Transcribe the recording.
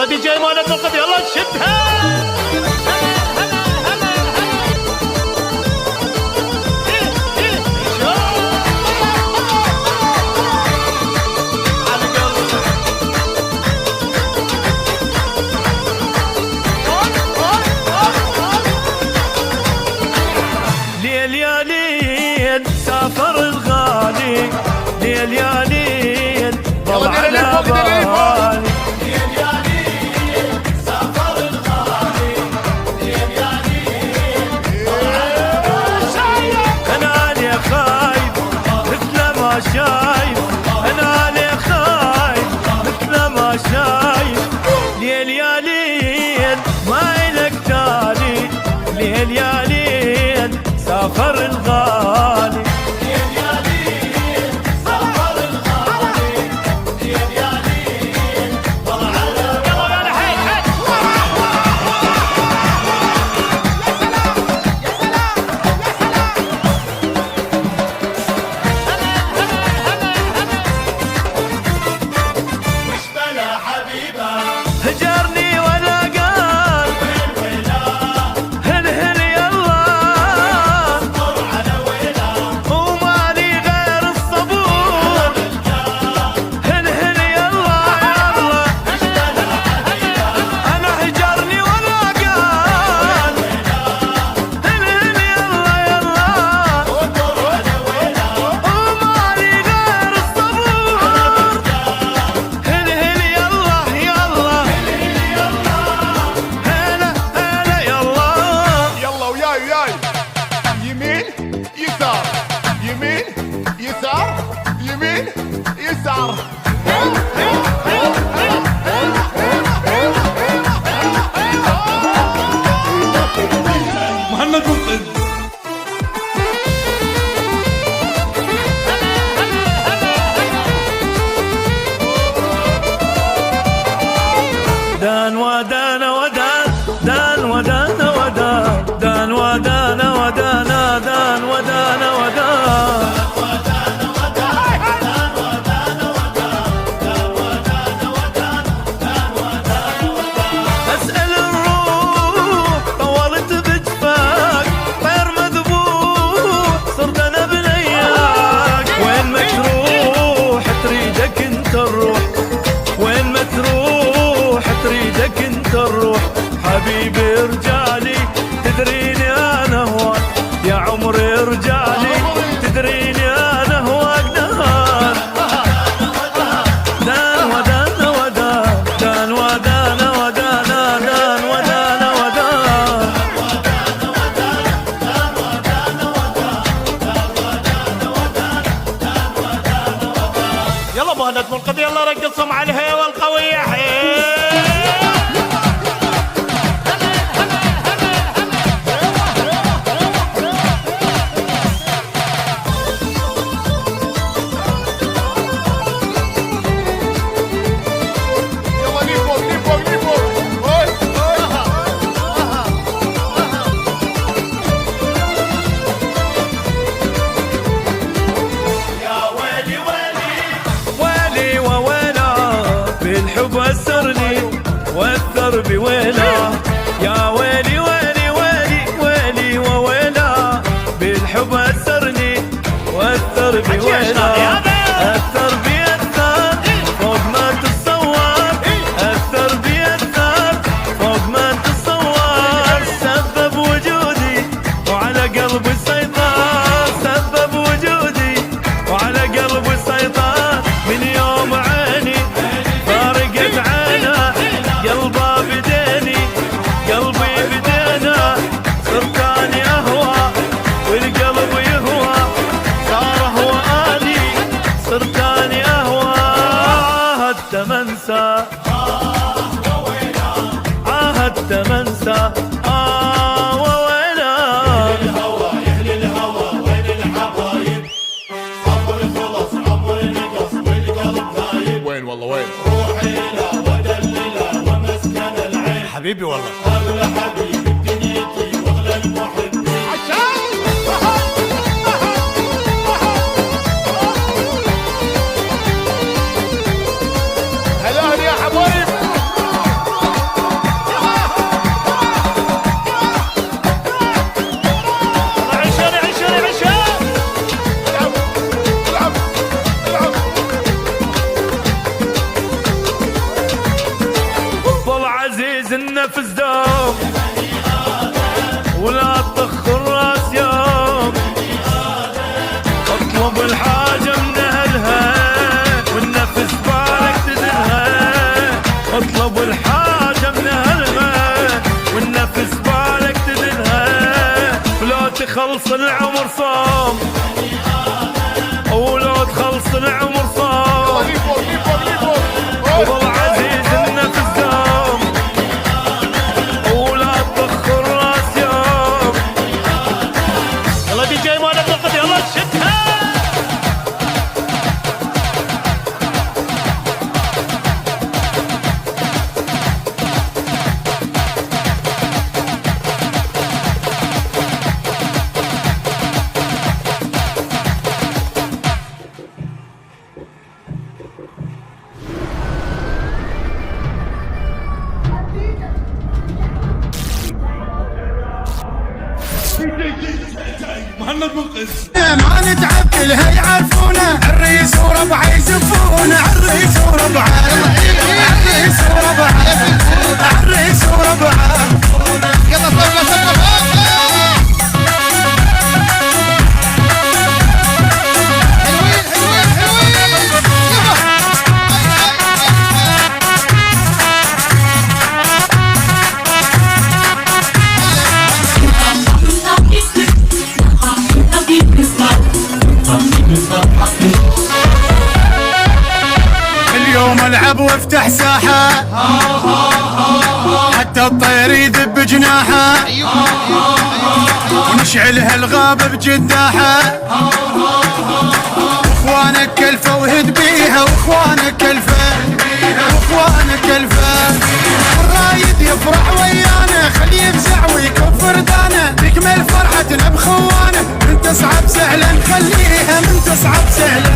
يلا دي جاي مالت القضية، يلا شدها. ليل يا ليل سافر الغالي، ليل يا ليل ضل على بالي. ليل يا ليل سافر الغالي، ليل يا ليل ضل على بالي. انا لي خايف مثل ما شايف، انا لي خايف مثل ما شايف. ليل يا ليل ما إلك تالي، ليل يا ليل سافر الغالي. ليل يا ليل سافر الغالي، ليل يا ليل ضل على بالي. حي حي. يا سلام يا سلام يا سلام. وش بلا حبيبه هجرني ولا قال وين ويلا، هل هل يلا، صبر على ويلا، ومالي غير الصبور. هل هل يلا يلا، وش بلا حبيبه انا هجرني ولا قال هل هل يلا يلا، صبر على ويلا، ومالي غير الصبور. هل هل يلا يلا، هلا هلا يلا. يلا وياي وياي، يمين يسار يمين يسار يمين يسار. مهند منقذ. دان ودان ودان، دان ودان ودان، دان ودان ودان، دان ودان ودان. أسأل الروح طولت بجفاك، طير مذبوح صرت أنا بلياك. وين ما تروح تريدك انت الروح، وين ما تروح تريدك انت الروح. حبيبي ارجعلي تدريني انا هواك، يا عمري ارجعلي تدريني انا هواك. دان ودان ودان، دان ودان ودان، دان ودان ودان. يلا مهند منقذ، يلا رقصهم على الهوا القوية. حي. يلا لي فوق لي فوق لي فوق. هاي يا ويلي ويلي، ويلي وويلا بالحب أسرني وأثر بويلا. يا ويلي ويلي ويلي ويلي وويلا بالحب أسرني وأثر بويلا. أثر بيأثر فوق ما تتصور، أثر بيأثر فوق ما تتصور. سبب وجودي وعلى قلبي سيطر، سبب وجودي وعلى قلبي سيطر. من يوم عيني فارقت عينه، قلبه بديني قلبي بدينا. صرت اني اهوى والقلب يهوى، صار هو اني صرت اني اهوى. عاهدت منسى، عاهدت منسى. وويلا الهوى يهلي الهوى، وين الحبايب؟ صبر خلص عمر نقص والقلب غايب. وين والله وين. روحي لا ودللها ومسكن العين، حبيبي والله. اغلى حبيب بدنيتي واغلى المحبين. هلا يا حبايب. الحاجة من أهلها والنفس بالك تدلها. اطلب الحاجة من أهلها والنفس بالك تدلها. ولو تخلص العمر صوم ولو تخلص العمر صوم وظل عزيز النفس دوم ولا تبخر راس يوم. يلا دي جاي مالك وقت يلا شدها. ما نتعب كلها يعرفونا الريس وربعه يزفونا الريس وربعه الريس وربعه الريس وربعه. يلا صفقه حلوين حلوين حلوين. اليوم العب وافتح ساحة حتى الطير يذب جناحه ونشعلها الغاب بجداحه. واخوانك كلفه وهد بيها واخوانك كلفه واخوانك كلفه. الرايد يفرح ويانا خليه يفزع ويكفر دانا تكمل فرحتنا بخوانه. من تصعب سهلا نخليها من تصعب سهلا